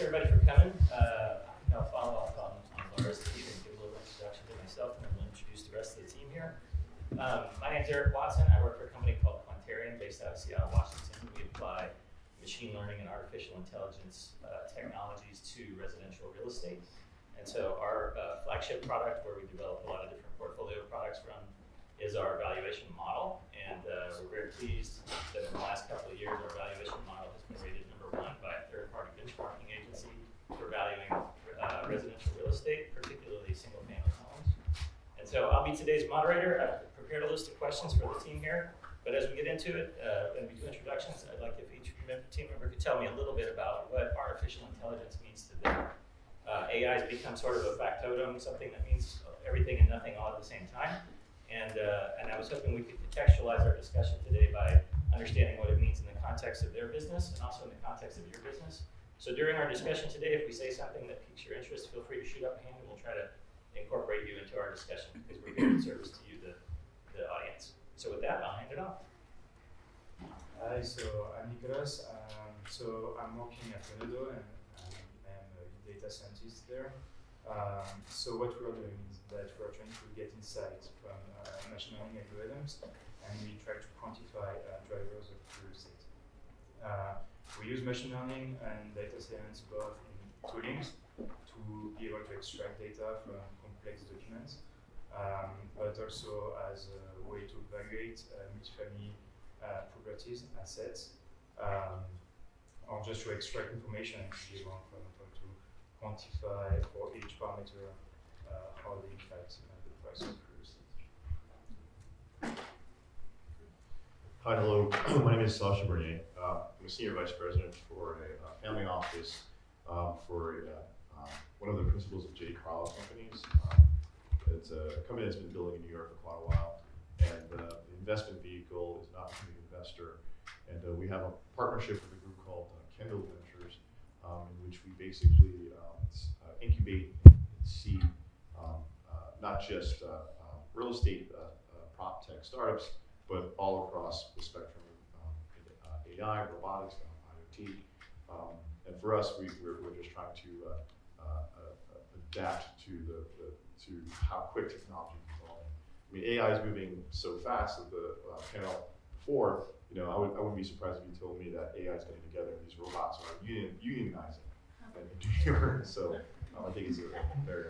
everybody for coming. I'll follow up on Laura's lead and give a little introduction to myself, and then we'll introduce the rest of the team here. My name's Eric Watson. I work for a company called Quantarian based out of Seattle, Washington. We apply machine learning and artificial intelligence technologies to residential real estate. And so our flagship product, where we develop a lot of different portfolio products from, is our valuation model. And we're very pleased that in the last couple of years, our valuation model has been rated #1 by a third-party benchmarking agency for valuing residential real estate, particularly single-family homes. And so I'll be today's moderator. I've prepared a list of questions for the team here. But as we get into it, and we do introductions, I'd like if each team member could tell me a little bit about what artificial intelligence means to them. AI has become sort of a factotum, something that means everything and nothing all at the same time. And I was hoping we could contextualize our discussion today by understanding what it means in the context of their business and also in the context of your business. So during our discussion today, if we say something that piques your interest, feel free to shoot up a hand and we'll try to incorporate you into our discussion because we're here in service to you, the audience. So with that, I'll hand it off. Hi, so I'm Nicholas. So I'm working at Toledo and I'm a data scientist there. So what we're doing is that we're trying to get insights from machine learning algorithms, and we try to quantify drivers of real estate. We use machine learning and data science both in toolings to be able to extract data from complex documents, but also as a way to evaluate multifamily properties, assets, or just to extract information and be able, for example, to quantify for each parameter how they impact the price of real estate. Hi, hello. My name is Sasha Bernier. I'm a senior vice president for a family office for one of the principals of J. Carlisle Companies. It's a company that's been building in New York for quite a while, and the investment vehicle is an opportunity investor. And we have a partnership with a group called Kendall Ventures, in which we basically incubate and seed not just real estate prop tech startups, but all across the spectrum of AI, robotics, IoT. And for us, we're just trying to adapt to how quick technology is evolving. I mean, AI is moving so fast that the panel before, I wouldn't be surprised if you told me that AI is getting together and these robots are unionizing. So I think it's a very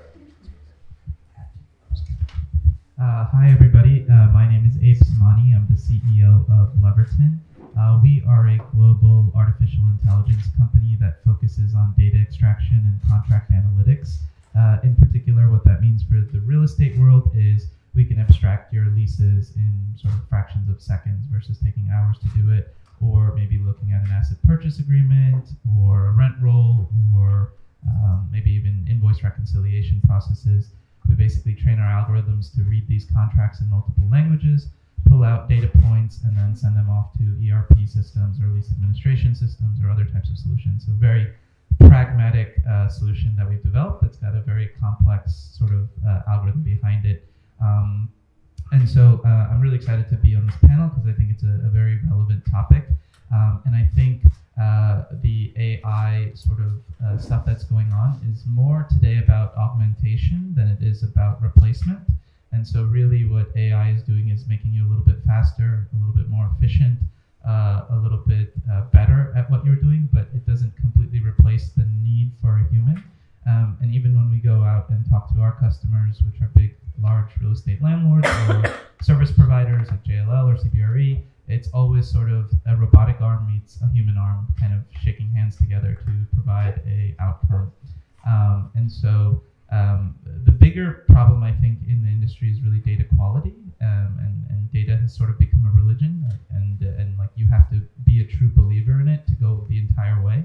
Hi everybody, my name is Abe Samani. I'm the CEO of Leverton. We are a global artificial intelligence company that focuses on data extraction and contract analytics. In particular, what that means for the real estate world is we can abstract your leases in sort of fractions of seconds versus taking hours to do it, or maybe looking at an asset purchase agreement or a rent roll, or maybe even invoice reconciliation processes. We basically train our algorithms to read these contracts in multiple languages, pull out data points, and then send them off to ERP systems or lease administration systems or other types of solutions. So very pragmatic solution that we've developed that's got a very complex sort of algorithm behind it. And so I'm really excited to be on this panel because I think it's a very relevant topic. And I think the AI sort of stuff that's going on is more today about augmentation than it is about replacement. And so really what AI is doing is making you a little bit faster, a little bit more efficient, a little bit better at what you're doing, but it doesn't completely replace the need for a human. And even when we go out and talk to our customers, which are big, large real estate landlords or service providers like JLL or CBRE, it's always sort of a robotic arm meets a human arm kind of shaking hands together to provide a outcome. And so the bigger problem, I think, in the industry is really data quality, and data has sort of become a religion, and like you have to be a true believer in it to go the entire way.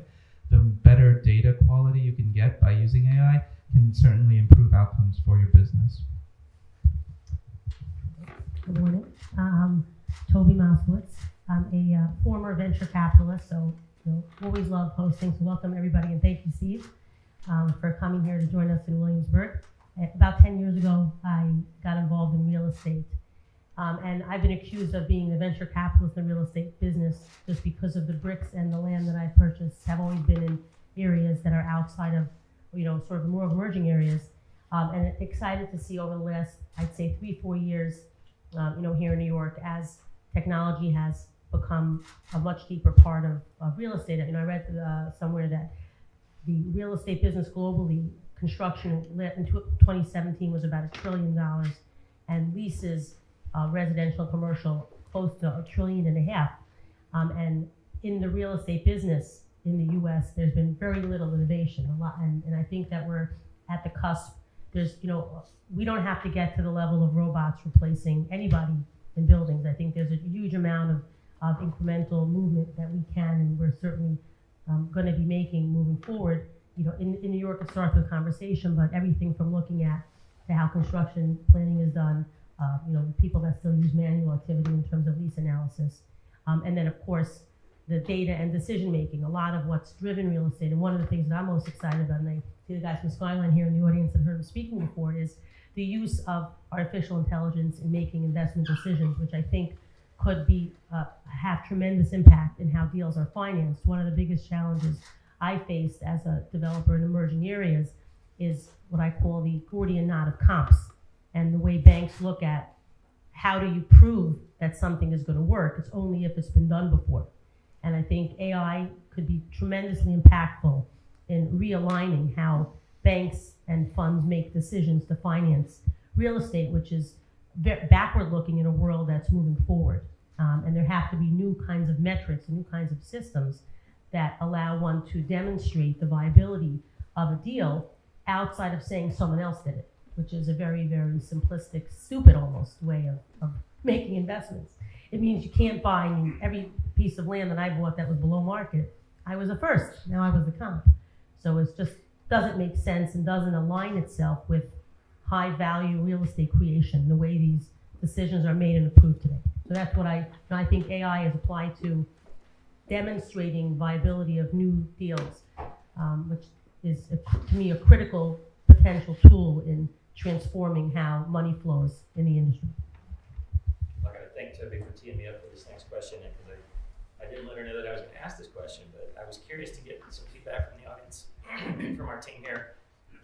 The better data quality you can get by using AI can certainly improve outcomes for your business. Good morning. Toby Moskowitz. I'm a former venture capitalist, so always love hosting. So welcome everybody, and thank you, Steve, for coming here to join us in Williamsburg. About 10 years ago, I got involved in real estate. And I've been accused of being a venture capitalist in the real estate business just because of the bricks and the land that I purchased have always been areas that are outside of, sort of more emerging areas. And excited to see over the last, I'd say 3-4 years, here in New York, as technology has become a much deeper part of real estate. I read somewhere that the real estate business globally, construction in 2017 was about $1 trillion, and leases, residential and commercial, close to $1.5 trillion. And in the real estate business in the U.S., there's been very little innovation, and I think that we're at the cusp. There's, we don't have to get to the level of robots replacing anybody in buildings. I think there's a huge amount of incremental movement that we can, and we're certainly going to be making moving forward. In New York, it starts with conversation, but everything from looking at to how construction planning is done, people that still use manual activity in terms of lease analysis, and then of course the data and decision making. A lot of what's driven real estate, and one of the things that I'm most excited about, and I see the guys from Skyline here in the audience and heard him speaking before, is the use of artificial intelligence in making investment decisions, which I think could be have tremendous impact in how deals are financed. One of the biggest challenges I faced as a developer in emerging areas is what I call the Gordian knot of comps, and the way banks look at how do you prove that something is going to work. It's only if it's been done before. And I think AI could be tremendously impactful in realigning how banks and funds make decisions to finance real estate, which is backward looking in a world that's moving forward. And there have to be new kinds of metrics and new kinds of systems that allow one to demonstrate the viability of a deal outside of saying someone else did it, which is a very, very simplistic, stupid almost way of making investments. It means you can't buy every piece of land that I bought that was below market. I was the first, now I was the comp. So it just doesn't make sense and doesn't align itself with high value real estate creation, the way these decisions are made and approved today. So that's what I think AI is applied to demonstrating viability of new deals, which is, to me, a critical potential tool in transforming how money flows in the industry. I got to thank Toby for teeing me up for this next question, because I didn't let her know that I was going to ask this question, but I was curious to get some feedback from the audience, from our team here.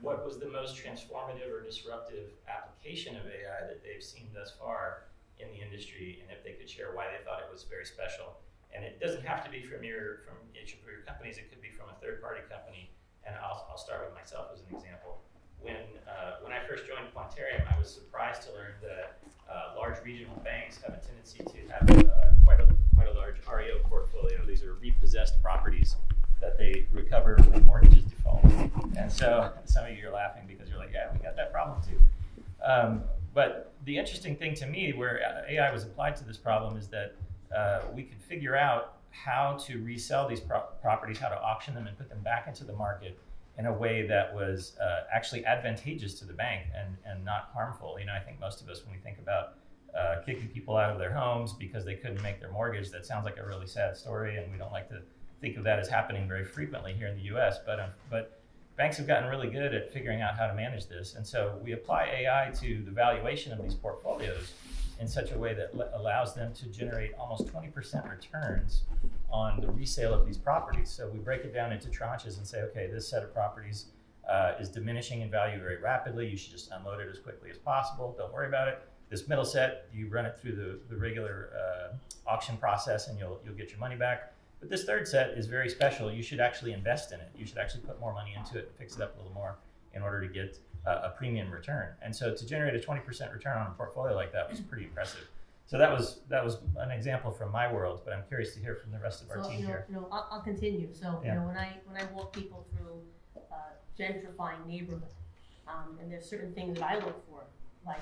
What was the most transformative or disruptive application of AI that they've seen thus far in the industry, and if they could share why they thought it was very special? And it doesn't have to be from each of your companies. It could be from a third-party company. And I'll start with myself as an example. When I first joined Quantarium, I was surprised to learn that large regional banks have a tendency to have quite a large REO portfolio. These are repossessed properties that they recover when mortgages default. And so some of you are laughing because you're like, yeah, we got that problem too. But the interesting thing to me, where AI was applied to this problem, is that we could figure out how to resell these properties, how to auction them and put them back into the market in a way that was actually advantageous to the bank and not harmful. I think most of us, when we think about kicking people out of their homes because they couldn't make their mortgage, that sounds like a really sad story, and we don't like to think of that as happening very frequently here in the US, but banks have gotten really good at figuring out how to manage this. And so we apply AI to the valuation of these portfolios in such a way that allows them to generate almost 20% returns on the resale of these properties. So we break it down into tranches and say, okay, this set of properties is diminishing in value very rapidly. You should just unload it as quickly as possible. Don't worry about it. This middle set, you run it through the regular auction process and you'll get your money back. But this third set is very special. You should actually invest in it. You should actually put more money into it, fix it up a little more in order to get a premium return. And so to generate a 20% return on a portfolio like that was pretty impressive. So that was an example from my world, but I'm curious to hear from the rest of our team here. I'll continue. So Yeah. when I walk people through gentrifying neighborhood, and there's certain things that I look for, like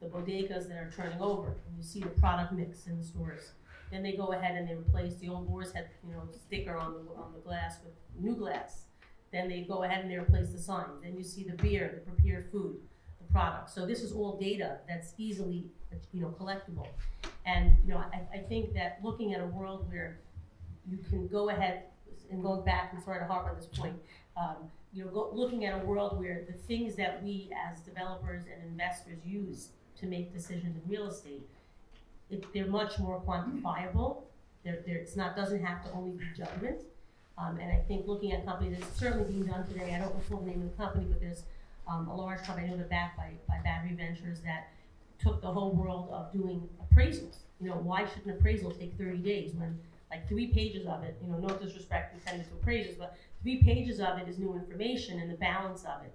the bodegas that are turning over, and you see the product mix in the stores. Then they go ahead and they replace the old Boar's Head, sticker on the glass with new glass. Then they go ahead and they replace the signs. Then you see the beer, the prepared food, the product. So this is all data that's easily, collectible. And I think that looking at a world where you can go ahead and going back, and sorry to harp on this point, looking at a world where the things that we as developers and investors use to make decisions in real estate, they're much more quantifiable. It's not doesn't have to only be judgment. And I think looking at companies, it's certainly being done today. I don't recall the name of the company, but there's a large company, I know they're backed by Battery Ventures, that took the whole world of doing appraisals. Why should an appraisal take 30 days when like 3 pages of it, no disrespect intended to appraisers, but 3 pages of it is new information, and the balance of it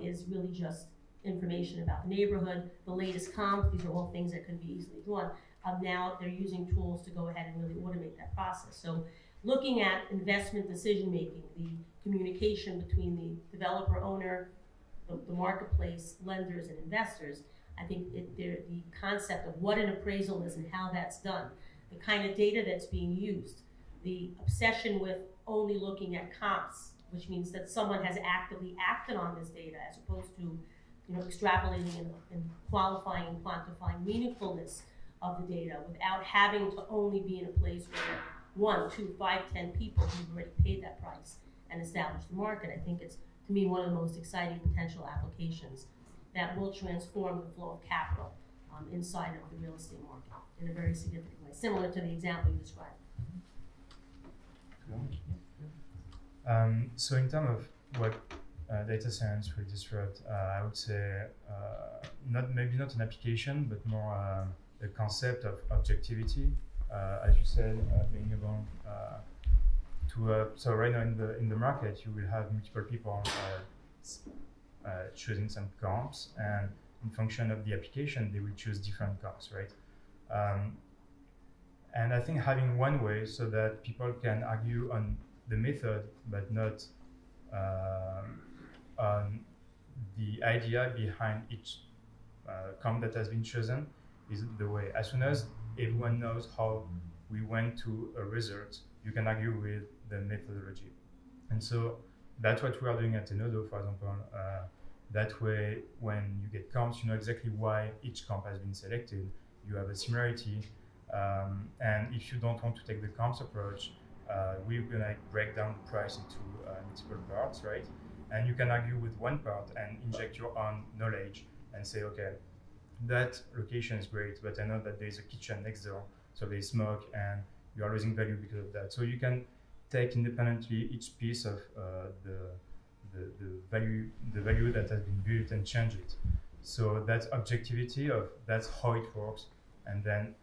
is really just information about the neighborhood, the latest comps. These are all things that can be easily done. Now they're using tools to go ahead and really automate that process. So looking at investment decision making, the communication between the developer owner, the marketplace, lenders, and investors, I think the concept of what an appraisal is and how that's done, the kind of data that's being used, the obsession with only looking at comps, which means that someone has actively acted on this data as opposed to extrapolating and qualifying and quantifying meaningfulness of the data without having to only be in a place where 1, 2, 5, 10 people who've already paid that price and established the market. I think it's, to me, one of the most exciting potential applications that will transform the flow of capital inside of the real estate market in a very significant way, similar to the example you described. So in terms of what data science will disrupt, I would say maybe not an application, but more the concept of objectivity. As you said, being able so right now in the market, you will have multiple people choosing some comps, and in function of the application, they will choose different comps, right? And I think having one way so that people can argue on the method, but not on the idea behind each comp that has been chosen, is the way. As soon as everyone knows how we went to a result, you can argue with the methodology. And so that's what we are doing at Enodo, for example. That way, when you get comps, you know exactly why each comp has been selected. You have a similarity. And if you don't want to take the comps approach, we're gonna break down the price into multiple parts, right? And you can argue with one part and inject your own knowledge and say, okay, that location is great, but I know that there's a kitchen next door, so there's smoke, and you are losing value because of that. So you can take independently each piece of the value that has been built and change it. So that's objectivity of that's how it works, and then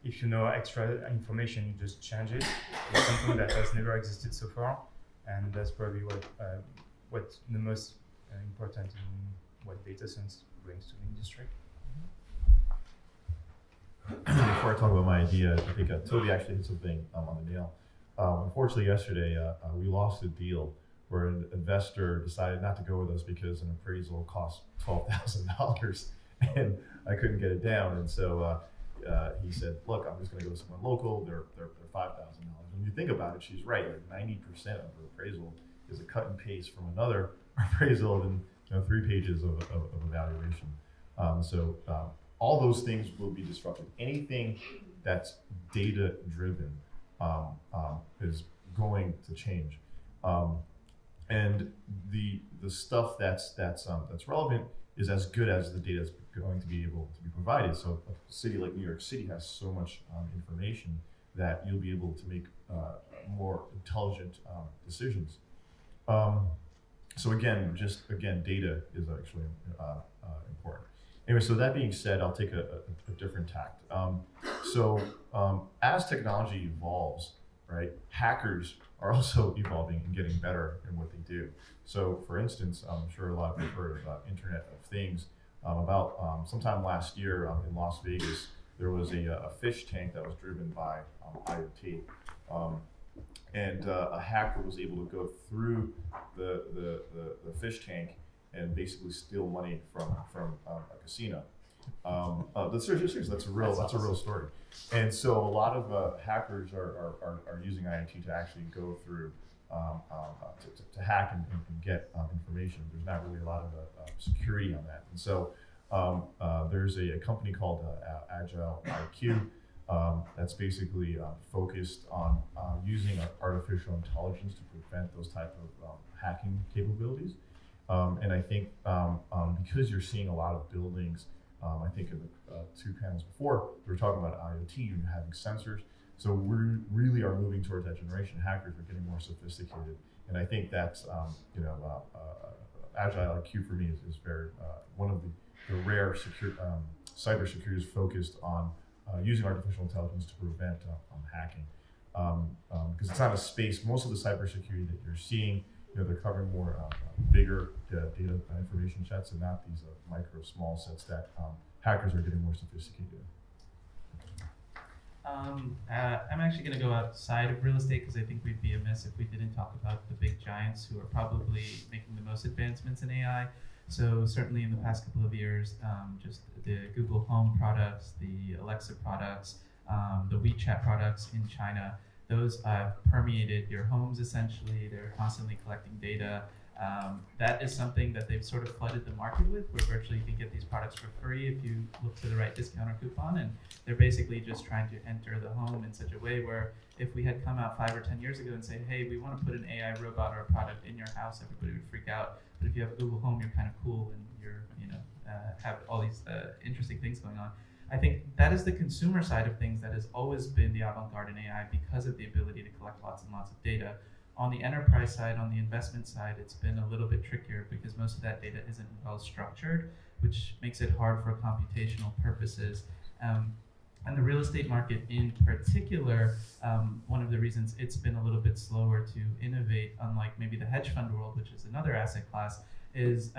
if you know extra information, you just change it. It's something that has never existed so far, and that's probably what's the most important in what data science brings to the industry. Before I talk about my idea, I think Toby actually hit something on the nail. Unfortunately, yesterday we lost a deal where an investor decided not to go with us because an appraisal cost $12,000, and I couldn't get it down. And so he said, "Look, I'm just going to go somewhere local. They're $5,000." When you think about it, she's right. Like 90% of her appraisal is a cut and paste from another appraisal and 3 pages of evaluation. So all those things will be disrupted. Anything that's data driven is going to change. And the stuff that's relevant is as good as the data is going to be able to be provided. So a city like New York City has so much information that you'll be able to make more intelligent decisions. So again, data is actually important. Anyway, so that being said, I'll take a different tact. As technology evolves, right, hackers are also evolving and getting better in what they do. So for instance, I'm sure a lot of you have heard of Internet of Things. About sometime last year in Las Vegas, there was a fish tank that was driven by IoT. And a hacker was able to go through the fish tank and basically steal money from a casino. Seriously, that's a real story. And so a lot of hackers are using IoT to actually go through to hack and get information. There's not really a lot of security on that. And so there's a company called Agile IQ that's basically focused on using artificial intelligence to prevent those type of hacking capabilities. And I think because you're seeing a lot of buildings, I think in the 2 panels before, we were talking about IoT and having sensors. So we really are moving towards that generation. Hackers are getting more sophisticated, and I think that's Agile IQ for me is very one of the rare cybersecurity is focused on using artificial intelligence to prevent hacking. Because it's not a space. Most of the cybersecurity that you're seeing, they're covering more bigger data information sets, and not these micro, small sets that hackers are getting more sophisticated. I'm actually going to go outside of real estate because I think we'd be amiss if we didn't talk about the big giants who are probably making the most advancements in AI. So certainly in the past couple of years, just the Google Home products, the Alexa products, the WeChat products in China, those have permeated your homes essentially. They're constantly collecting data. That is something that they've sort of flooded the market with, where virtually you can get these products for free if you look to the right discount or coupon, and they're basically just trying to enter the home in such a way where if we had come out 5 or 10 years ago and say, hey, we want to put an AI robot or a product in your house, everybody would freak out. But if you have a Google Home, you're kind of cool and you're, have all these interesting things going on. I think that is the consumer side of things that has always been the avant-garde in AI because of the ability to collect lots and lots of data. On the enterprise side, on the investment side, it's been a little bit trickier because most of that data isn't well structured, which makes it hard for computational purposes. And the real estate market in particular, one of the reasons it's been a little bit slower to innovate, unlike maybe the hedge fund world, which is another asset class, is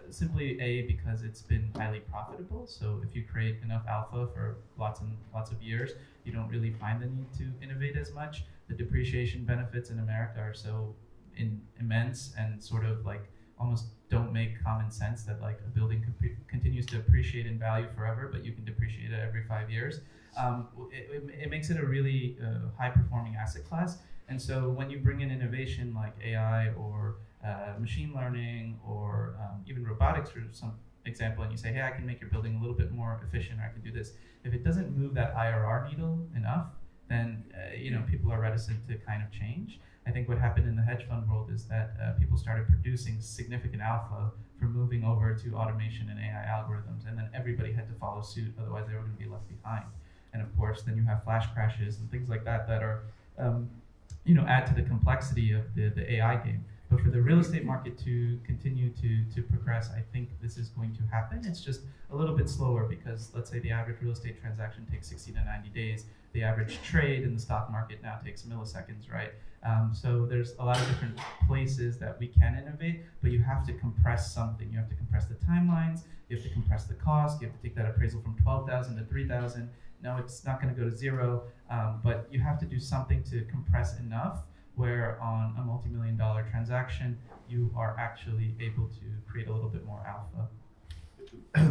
simply because it's been highly profitable. So if you create enough alpha for lots and lots of years, you don't really find the need to innovate as much. The depreciation benefits in America are so immense and sort of like almost don't make common sense that like a building continues to appreciate in value forever, but you can depreciate it every 5 years. It makes it a really high performing asset class. And so when you bring in innovation like AI or machine learning or even robotics for some example, and you say, hey, I can make your building a little bit more efficient, or I can do this. If it doesn't move that IRR needle enough, then people are reticent to kind of change. I think what happened in the hedge fund world is that people started producing significant alpha for moving over to automation and AI algorithms, and then everybody had to follow suit, otherwise they were going to be left behind. And of course, then you have flash crashes and things like that that are, add to the complexity of the AI game. But for the real estate market to continue to progress, I think this is going to happen. It's just a little bit slower because let's say the average real estate transaction takes 60 to 90 days. The average trade in the stock market now takes milliseconds, right? So there's a lot of different places that we can innovate, but you have to compress something. You have to compress the timelines, you have to compress the cost, you have to take that appraisal from 12,000 to 3,000. No, it's not going to go to zero, but you have to do something to compress enough where on a multi-million-dollar transaction, you are actually able to create a little bit more alpha.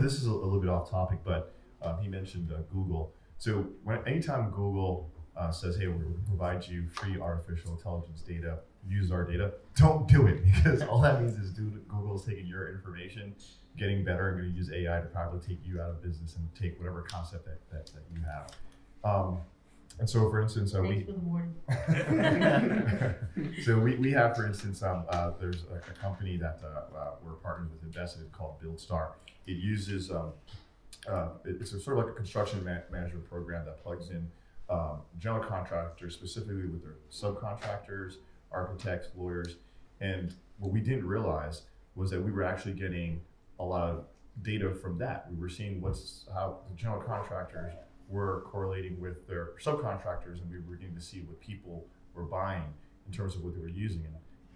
This is a little bit off topic, but he mentioned Google. So anytime Google says, hey, we're going to provide you free artificial intelligence data, use our data, don't do it, because all that means is Google is taking your information, getting better, and going to use AI to probably take you out of business and take whatever concept that you have. And so, for instance, Thanks for the warning. so we have, for instance, there's a company that we're partners with, invested in, called BuildStar. It uses it's a sort of like a construction management program that plugs in general contractors, specifically with their subcontractors, architects, lawyers. And what we didn't realize was that we were actually getting a lot of data from that. We were seeing how the general contractors were correlating with their subcontractors, and we were beginning to see what people were buying in terms of what they were using.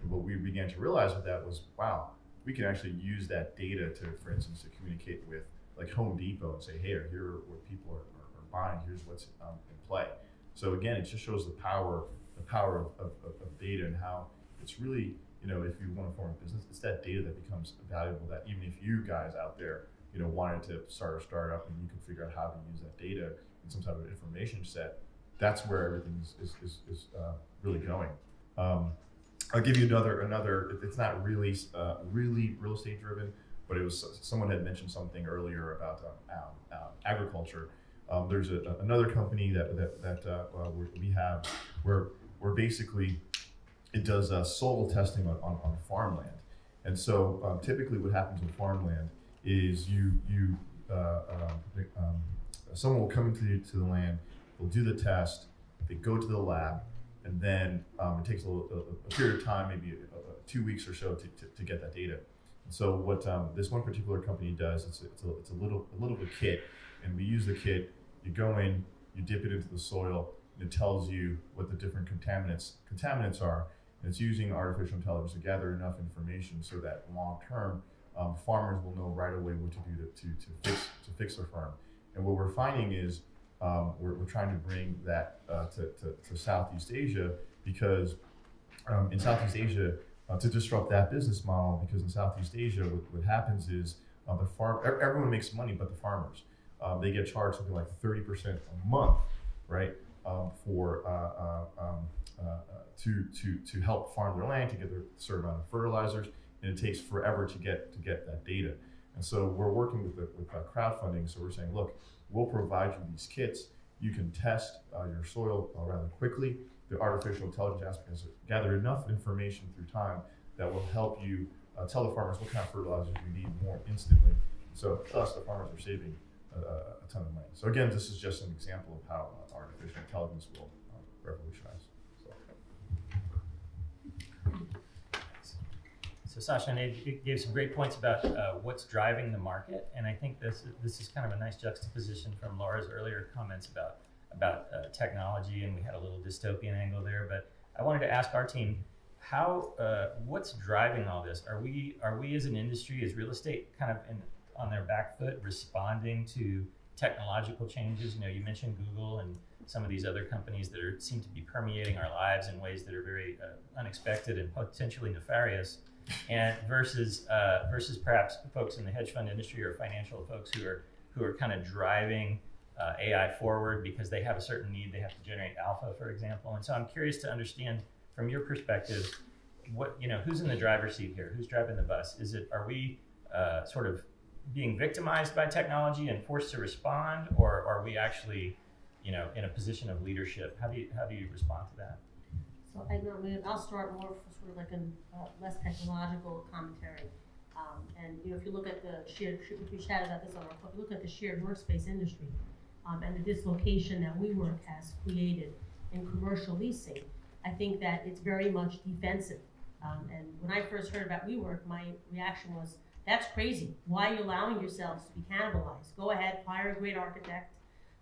And what we began to realize with that was, wow, we can actually use that data to, for instance, to communicate with like Home Depot and say, hey, here are what people are buying, here's what's in play. So again, it just shows the power of data and how it's really, if you want to form a business, it's that data that becomes valuable, that even if you guys out there wanted to start a startup and you can figure out how to use that data in some type of information set, that's where everything is really going. I'll give you another. It's not really real estate driven, but it was someone had mentioned something earlier about agriculture. There's another company that we have where basically it does soil testing on farmland, and so typically what happens with farmland is someone will come into the land, they'll do the test, They go to the lab, and then it takes a period of time, maybe 2 weeks or so, to get that data. And so what this one particular company does, it's a little bit kit, and we use the kit. You go in, you dip it into the soil, and it tells you what the different contaminants are. And it's using artificial intelligence to gather enough information so that long term, farmers will know right away what to do to fix their farm. And what we're finding is we're trying to bring that to Southeast Asia, because in Southeast Asia, to disrupt that business model, because in Southeast Asia, what happens is everyone makes money but the farmers. They get charged something like 30% a month, right, to help farm their land, to get their certain amount of fertilizers, and it takes forever to get that data. And so we're working with crowdfunding. So we're saying, look, we'll provide you these kits. You can test your soil rather quickly. The artificial intelligence aspect has gathered enough information through time that will help you tell the farmers what kind of fertilizers you need more instantly. So thus, the farmers are saving a ton of money. So again, this is just an example of how artificial intelligence will revolutionize. So Sasha and Abe gave some great points about what's driving the market, and I think this is kind of a nice juxtaposition from Laura's earlier comments about technology, and we had a little dystopian angle there. But I wanted to ask our team, what's driving all this? Are we as an industry, as real estate, kind of on their back foot, responding to technological changes? You know, you mentioned Google and some of these other companies that seem to be permeating our lives in ways that are very unexpected and potentially nefarious. And versus perhaps folks in the hedge fund industry or financial folks who are kind of driving AI forward because they have a certain need. They have to generate alpha, for example. And so I'm curious to understand from your perspective, who's in the driver's seat here? Who's driving the bus? Are we sort of being victimized by technology and forced to respond, or are we actually, in a position of leadership? How do you respond to that? So I'll start more sort of like a less technological commentary. And if you look at the we chatted about this on our club, look at the shared workspace industry and the dislocation that WeWork has created in commercial leasing. I think that it's very much defensive. And when I first heard about WeWork, my reaction was, that's crazy. Why are you allowing yourselves to be cannibalized? Go ahead, hire a great architect,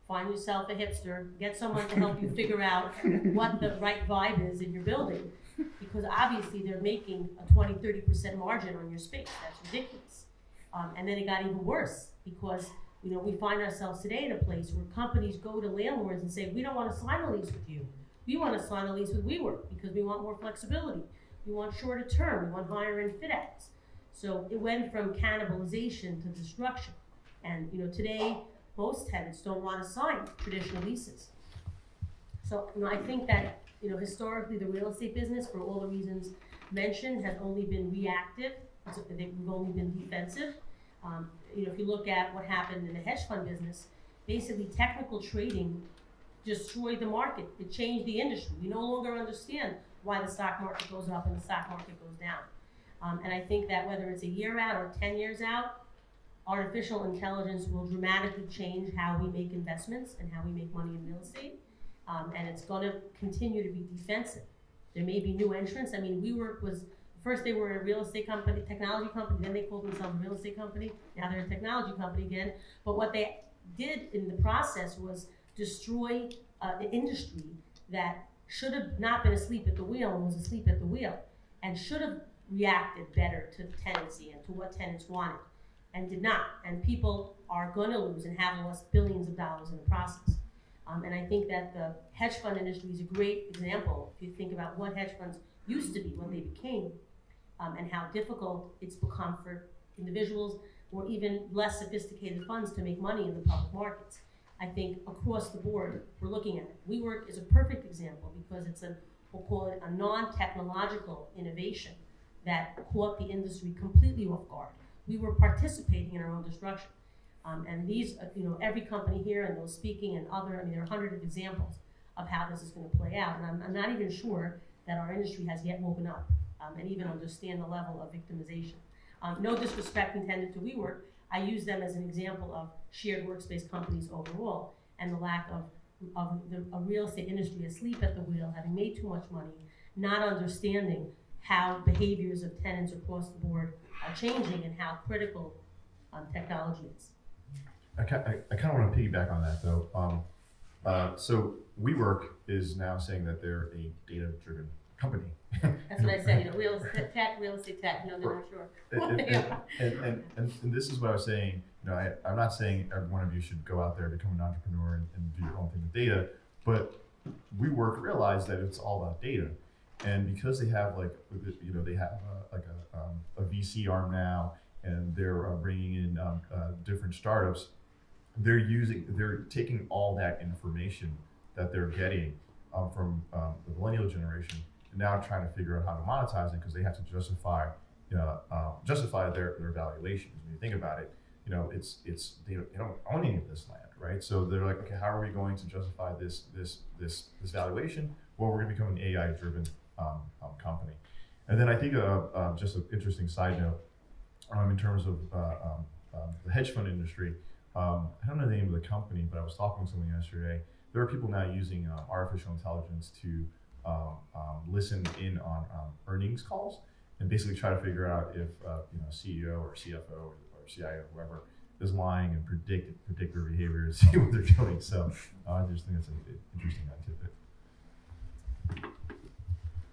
find yourself a hipster, get someone to help you figure out what the right vibe is in your building. Because obviously they're making a 20-30% margin on your space. That's ridiculous. And then it got even worse because we find ourselves today in a place where companies go to landlords and say, we don't want to sign a lease with you. We want to sign a lease with WeWork because we want more flexibility. We want shorter term. We want higher end fit outs. So it went from cannibalization to destruction. And today most tenants don't want to sign traditional leases. So I think that historically the real estate business, for all the reasons mentioned, has only been reactive. We've only been defensive. If you look at what happened in the hedge fund business, basically technical trading destroyed the market. It changed the industry. We no longer understand why the stock market goes up and the stock market goes down. And I think that whether it's a year out or 10 years out, artificial intelligence will dramatically change how we make investments and how we make money in real estate. And it's going to continue to be defensive. There may be new entrants. I mean, WeWork was, first they were a real estate company, technology company, then they called themselves a real estate company. Now they're a technology company again. But what they did in the process was destroy the industry that should have not been asleep at the wheel and was asleep at the wheel and should have reacted better to tenancy and to what tenants wanted and did not. And people are going to lose and have lost billions of dollars in the process. And I think that the hedge fund industry is a great example. If you think about what hedge funds used to be, what they became, and how difficult it's become for individuals or even less sophisticated funds to make money in the public markets. I think across the board, we're looking at it. WeWork is a perfect example because it's we'll call it a non-technological innovation that caught the industry completely off guard. We were participating in our own destruction. And these, every company here and those speaking and there are hundreds of examples of how this is going to play out. And I'm not even sure that our industry has yet woken up and even understand the level of victimization. No disrespect intended to WeWork. I use them as an example of shared workspace companies overall and the lack of of a real estate industry asleep at the wheel, having made too much money, not understanding how behaviors of tenants across the board are changing and how critical technology is. I kind of want to piggyback on that though. So WeWork is now saying that they're a data-driven company. That's what I said, you know, real estate tech, no, they're not sure what they are. And this is what I was saying, you know, I'm not saying every one of you should go out there, become an entrepreneur and do your own thing with data, but WeWork realized that it's all about data. And because they have like, you know, they have a VC arm now, and they're bringing in different startups, they're taking all that information that they're getting from the millennial generation, and now trying to figure out how to monetize it because they have to justify their valuations. When you think about it, you know, they don't own any of this land, right? So they're like, okay, how are we going to justify this valuation? Well, we're going to become an AI-driven company. And then I think just an interesting side note in terms of the hedge fund industry. I don't know the name of the company, but I was talking to someone yesterday. There are people now using artificial intelligence to listen in on earnings calls and basically try to figure out if you know, CEO or CFO or CIO, whoever, is lying and predict their behavior and see what they're doing. So I just think that's an interesting tidbit.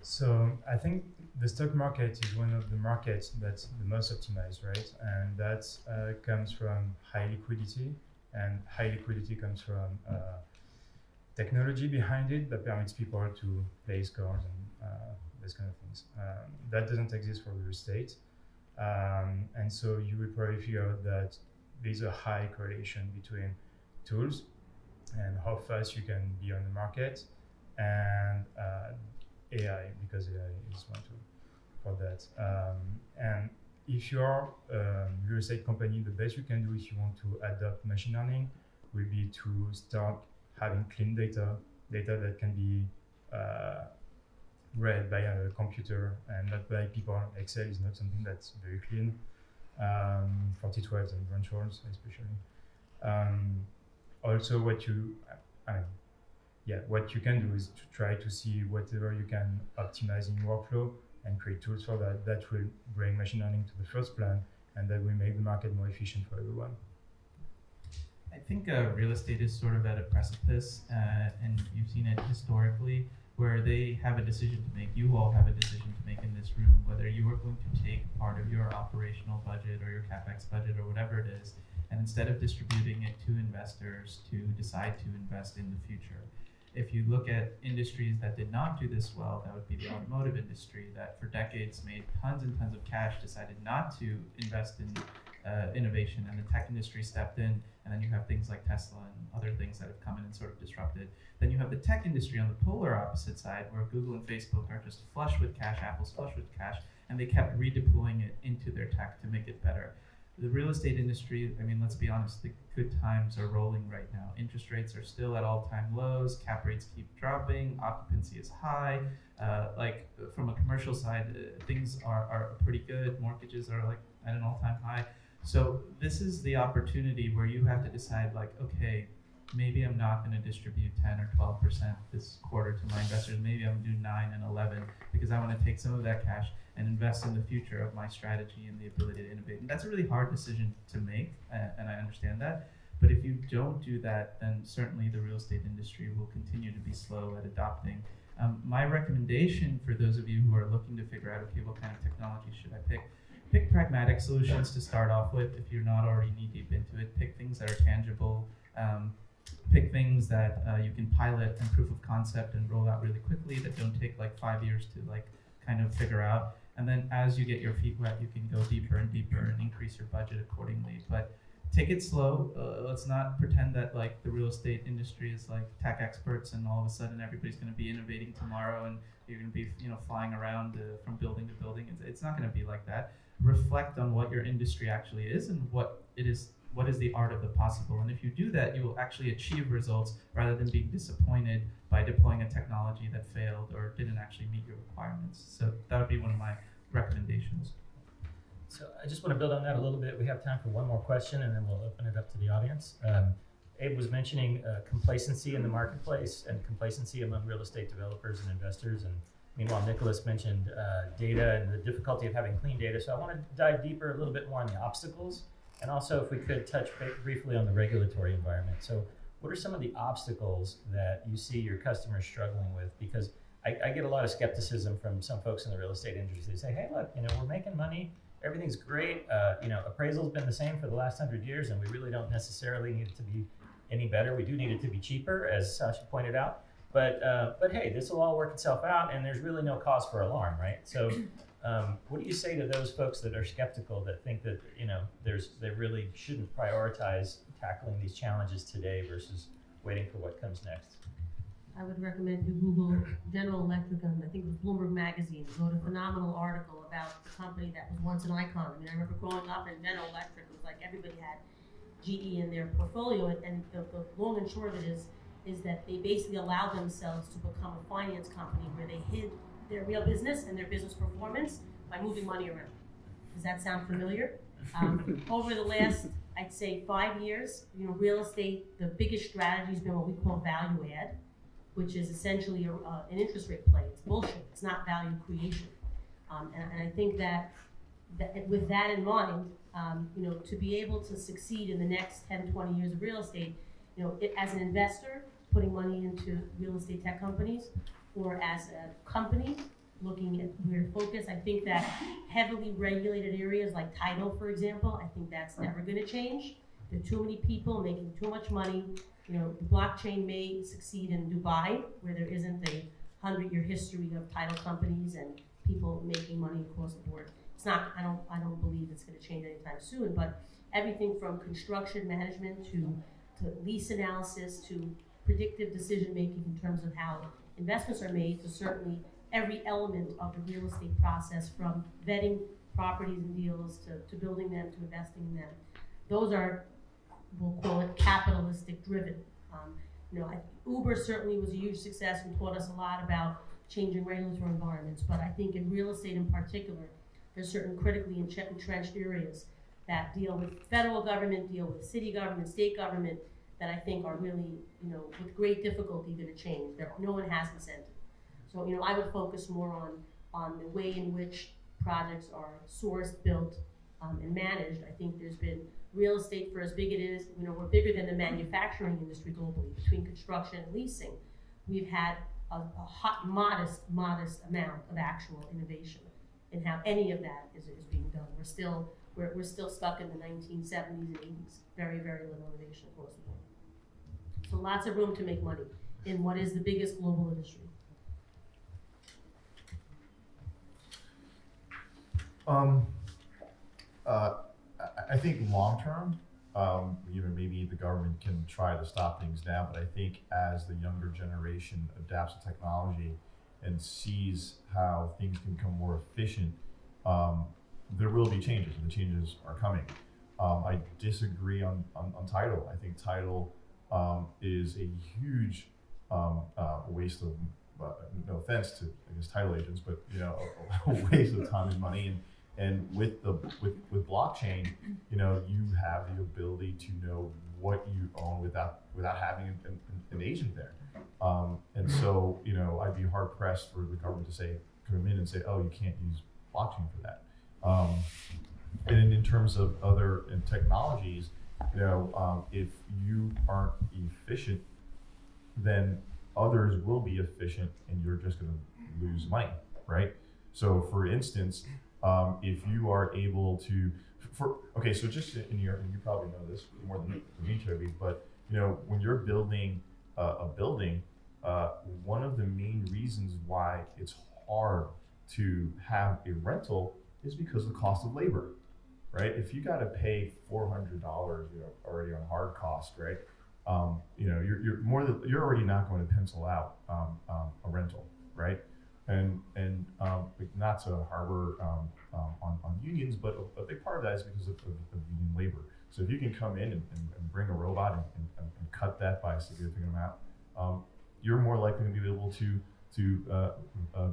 So I think the stock market is one of the markets that's the most optimized, right? And that comes from high liquidity, and high liquidity comes from technology behind it that permits people to place scores and those kind of things. That doesn't exist for real estate. And so you will probably figure out that there's a high correlation between tools and how fast you can be on the market and AI, because AI is one tool for that. And if you're a real estate company, the best you can do if you want to adopt machine learning will be to start having clean data that can be read by a computer and not by people. Excel is not something that's very clean. 4012s and branch roles especially. Also, what you can do is to try to see whatever you can optimize in workflow and create tools for that. That will bring machine learning to the first plan, and that will make the market more efficient for everyone. I think real estate is sort of at a precipice, and you've seen it historically, where they have a decision to make. You all have a decision to make in this room, whether you are going to take part of your operational budget or your CapEx budget or whatever it is, and instead of distributing it to investors, to decide to invest in the future. If you look at industries that did not do this well, that would be the automotive industry, that for decades made tons and tons of cash, decided not to invest in innovation, and the tech industry stepped in, and then you have things like Tesla and other things that have come in and sort of disrupted. Then you have the tech industry on the polar opposite side, where Google and Facebook are just flush with cash, Apple's flush with cash, and they kept redeploying it into their tech to make it better. The real estate industry, I mean, let's be honest, the good times are rolling right now. Interest rates are still at all-time lows, cap rates keep dropping, occupancy is high. Like from a commercial side, things are pretty good. Mortgages are like at an all-time high. So this is the opportunity where you have to decide, like, okay, maybe I'm not going to distribute 10 or 12% this quarter to my investors. Maybe I'm going to do 9 and 11 because I want to take some of that cash and invest in the future of my strategy and the ability to innovate. And that's a really hard decision to make, and I understand that. But if you don't do that, then certainly the real estate industry will continue to be slow at adopting. My recommendation for those of you who are looking to figure out, okay, what kind of technology should I pick? Pick pragmatic solutions to start off with if you're not already knee-deep into it. Pick things that are tangible. Pick things that you can pilot and proof of concept and roll out really quickly, that don't take like 5 years to like kind of figure out. And then as you get your feet wet, you can go deeper and deeper and increase your budget accordingly. But take it slow. Let's not pretend that like the real estate industry is like tech experts and all of a sudden everybody's going to be innovating tomorrow and you're going to be, you know, flying around from building to building. It's not going to be like that. Reflect on what your industry actually is and what it is. What is the art of the possible? And if you do that, you will actually achieve results rather than being disappointed by deploying a technology that failed or didn't actually meet your requirements. So that would be one of my recommendations. So I just want to build on that a little bit. We have time for one more question, and then we'll open it up to the audience. Abe was mentioning complacency in the marketplace and complacency among real estate developers and investors. And meanwhile, Nicholas mentioned data and the difficulty of having clean data. So I want to dive deeper a little bit more on the obstacles, and also if we could touch briefly on the regulatory environment. So what are some of the obstacles that you see your customers struggling with? Because I get a lot of skepticism from some folks in the real estate industry. They say, hey, look, we're making money. Everything's great. Appraisal's been the same for the last 100 years, and we really don't necessarily need it to be any better. We do need it to be cheaper, as Sasha pointed out. But hey, this will all work itself out, and there's really no cause for alarm, right? So, what do you say to those folks that are skeptical, that think that they really shouldn't prioritize tackling these challenges today versus waiting for what comes next? I would recommend you Google General Electric, and I think it was Bloomberg Magazine, wrote a phenomenal article about the company that was once an icon. I remember growing up in General Electric, it was like everybody had GE in their portfolio, and the long and short of it is that they basically allowed themselves to become a finance company where they hid their real business and their business performance by moving money around. Does that sound familiar? Over the last, I'd say, 5 years, real estate, the biggest strategy has been what we call value add, which is essentially an interest rate play. It's bullshit. It's not value creation. And I think that with that in mind, to be able to succeed in the next 10, 20 years of real estate, as an investor, putting money into real estate tech companies, or as a company looking at where to focus, I think that heavily regulated areas like title, for example, I think that's never going to change. There are too many people making too much money. The blockchain may succeed in Dubai, where there isn't a 100-year history of title companies and people making money across the board. It's not. I don't believe it's going to change anytime soon. But everything from construction management to lease analysis to predictive decision making in terms of how investments are made, to certainly every element of the real estate process, from vetting properties and deals to building them to investing in them. Those are, we'll call it, capitalistic driven. Uber certainly was a huge success and taught us a lot about changing regulatory environments, but I think in real estate in particular, there's certain critically entrenched areas that deal with federal government, deal with city government, state government, that I think are really, with great difficulty going to change. No one has incentive. So, I would focus more on the way in which projects are sourced, built, and managed. I think there's been real estate, for as big it is, we're bigger than the manufacturing industry globally. Between construction and leasing, we've had a modest amount of actual innovation in how any of that is being done. We're still stuck in the 1970s and 80s. Very, very little innovation across the board. So lots of room to make money in what is the biggest global industry. I think long term, maybe the government can try to stop things now, but I think as the younger generation adapts to technology and sees how things can become more efficient, there will be changes, and the changes are coming. I disagree on title. I think title is a huge waste of, no offense to, title agents, but a waste of time and money. And with blockchain, you have the ability to know what you own without having an agent there. And so, I'd be hard pressed for the government to come in and say, oh, you can't use blockchain for that. And in terms of other technologies, if you aren't efficient, then others will be efficient, and you're just going to lose money, right? So, for instance, if you are able to, so just in you probably know this more than me, Toby, but when you're building a building, one of the main reasons why it's hard to have a rental is because of the cost of labor, right? If you got to pay $400, already on hard cost, right? You're already not going to pencil out a rental, right? And not to harbor on unions, but a big part of that is because of union labor. So if you can come in and bring a robot and cut that by a significant amount, you're more likely to be able to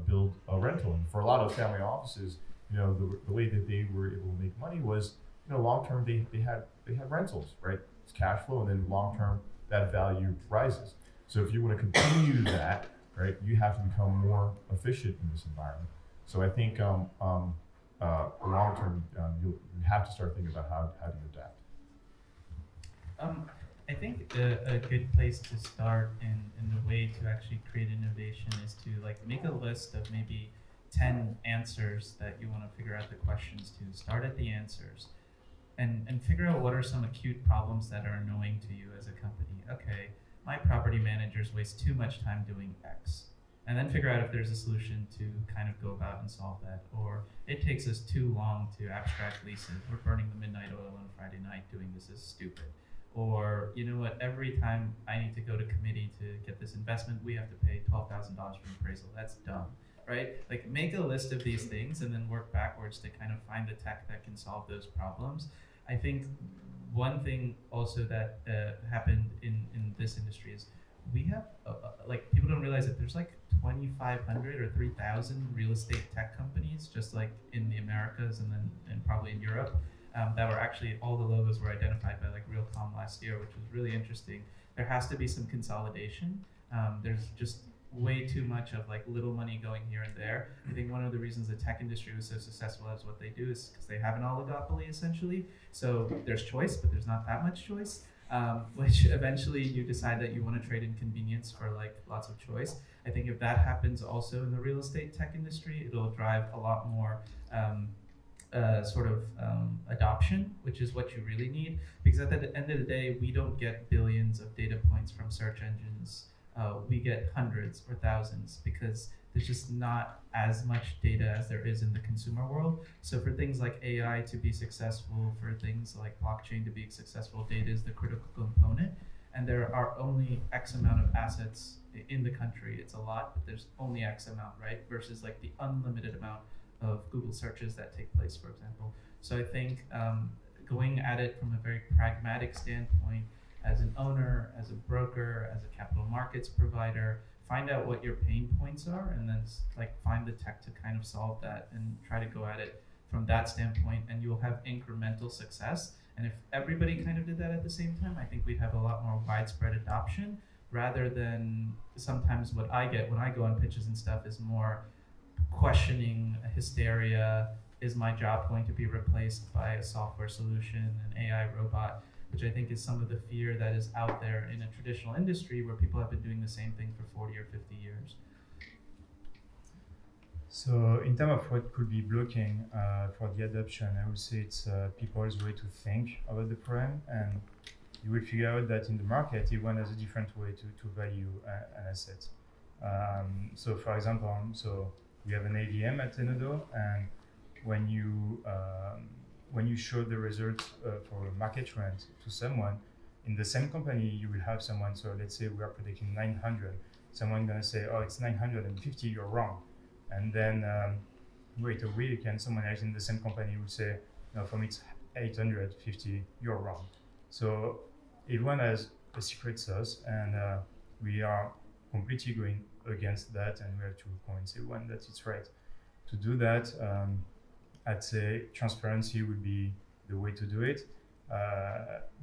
build a rental. And for a lot of family offices, the way that they were able to make money was, long term they had rentals, right? It's cash flow, and then long term that value rises. So if you want to continue that, right, you have to become more efficient in this environment. So I think long term, you have to start thinking about how do you adapt. I think a good place to start in the way to actually create innovation is to like make a list of maybe 10 answers that you want to figure out the questions to. Start at the answers and figure out what are some acute problems that are annoying to you as a company. Okay, my property managers waste too much time doing X. And then figure out if there's a solution to kind of go about and solve that. Or it takes us too long to abstract leases. We're burning the midnight oil on Friday night doing this is stupid. Or, you know what, every time I need to go to committee to get this investment, we have to pay $12,000 for an appraisal. That's dumb, right? Like make a list of these things and then work backwards to kind of find the tech that can solve those problems. I think one thing also that happened in this industry is we have, like people don't realize that there's like 2,500 or 3,000 real estate tech companies just like in the Americas and probably in Europe. That were actually, all the logos were identified by like Realcomm last year, which was really interesting. There has to be some consolidation. There's just way too much of like little money going here and there. I think one of the reasons the tech industry was so successful as what they do is because they have an oligopoly essentially. So there's choice, but there's not that much choice, which eventually you decide that you want to trade in convenience for like lots of choice. I think if that happens also in the real estate tech industry, it'll drive a lot more adoption, which is what you really need. Because at the end of the day, we don't get billions of data points from search engines. We get hundreds or thousands because there's just not as much data as there is in the consumer world. So for things like AI to be successful, for things like blockchain to be successful, data is the critical component. And there are only X amount of assets in the country. It's a lot, but there's only X amount, right? Versus like the unlimited amount of Google searches that take place, for example. So I think going at it from a very pragmatic standpoint, as an owner, as a broker, as a capital markets provider, find out what your pain points are and then like find the tech to kind of solve that and try to go at it from that standpoint, and you'll have incremental success. And if everybody kind of did that at the same time, I think we'd have a lot more widespread adoption rather than sometimes what I get when I go on pitches and stuff is more questioning hysteria. Is my job going to be replaced by a software solution, an AI robot, which I think is some of the fear that is out there in a traditional industry where people have been doing the same thing for 40 or 50 years. So in terms of what could be blocking for the adoption, I would say it's people's way to think about the problem, and you will figure out that in the market, everyone has a different way to value an asset. So for example, we have an AVM at Enodo, and when you show the results for market rent to someone in the same company, you will have someone. So let's say we are predicting 900. Someone gonna say, "Oh, it's 950. You're wrong." And then wait a week, and someone else in the same company will say, "No, for me it's 850. You're wrong." So everyone has a secret sauce, and we are completely going against that, and we have to convince everyone that it's right. To do that, I'd say transparency would be the way to do it.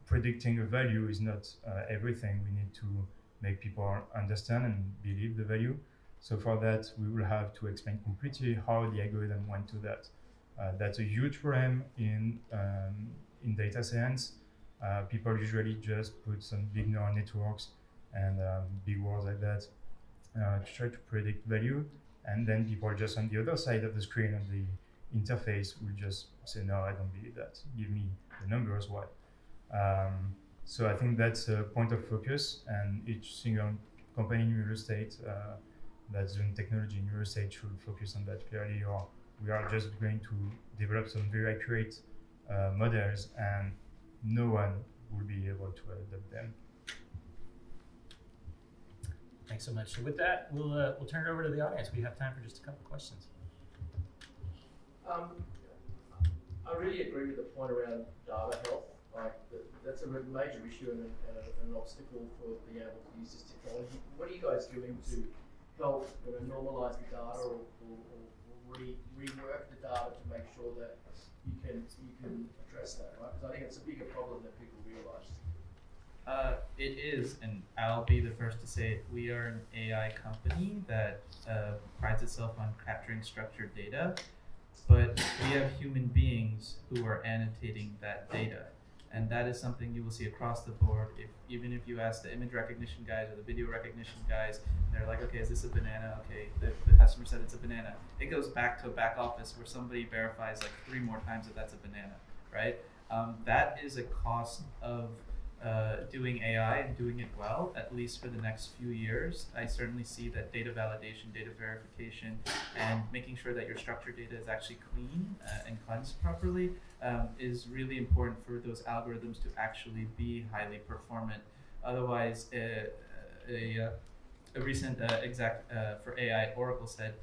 Predicting a value is not everything. We need to make people understand and believe the value. So for that, we will have to explain completely how the algorithm went to that. That's a huge problem in data science. People usually just put some big neural networks and big words like that to try to predict value, and then people just on the other side of the screen on the interface will just say, "No, I don't believe that. Give me the numbers, why?" So I think that's a point of focus, and each single company in real estate that's doing technology in real estate should focus on that clearly, or we are just going to develop some very accurate models, and no one will be able to adopt them. Thanks so much. So with that, we'll turn it over to the audience. We have time for just a couple questions. I really agree with the point around data health. Like that's a major issue and an obstacle for being able to use this technology. What are you guys doing to help normalize the data or rework the data to make sure that you can address that, right? Because I think it's a bigger problem than people realise. It is, and I'll be the first to say it. We are an AI company that prides itself on capturing structured data, but we have human beings who are annotating that data. And that is something you will see across the board. Even if you ask the image recognition guys or the video recognition guys, they're like, okay, is this a banana? Okay, the customer said it's a banana. It goes back to a back office where somebody verifies like 3 more times that that's a banana, right? That is a cost of doing AI and doing it well, at least for the next few years. I certainly see that data validation, data verification, and making sure that your structured data is actually clean and cleansed properly is really important for those algorithms to actually be highly performant. Otherwise, a recent exec for AI, Oracle said,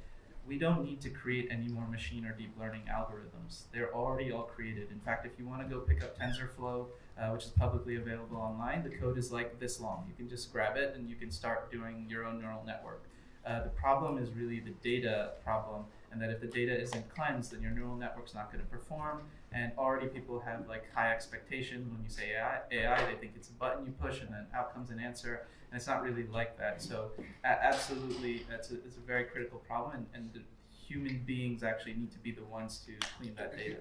we don't need to create any more machine or deep learning algorithms. They're already all created. In fact, if you want to go pick up TensorFlow, which is publicly available online, the code is like this long. You can just grab it and you can start doing your own neural network. The problem is really the data problem, and that if the data isn't cleansed, then your neural network's not going to perform. And already people have like high expectations when you say AI, they think it's a button you push and then out comes an answer, and it's not really like that. So absolutely, it's a very critical problem, and the human beings actually need to be the ones to clean that data.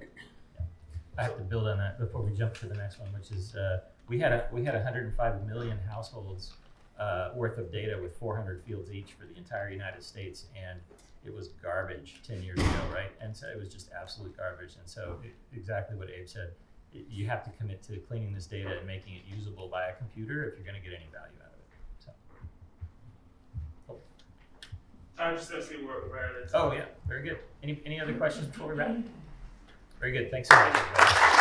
I have to build on that before we jump to the next one, which is we had 105 million households worth of data with 400 fields each for the entire United States, and it was garbage 10 years ago, right? And so it was just absolute garbage. And so exactly what Abe said, you have to commit to cleaning this data and making it usable by a computer if you're going to get any value out of it. So. Cool. I was just going to say we're aware that. Oh yeah, very good. Any other questions before we wrap? Very good. Thanks so much, everybody.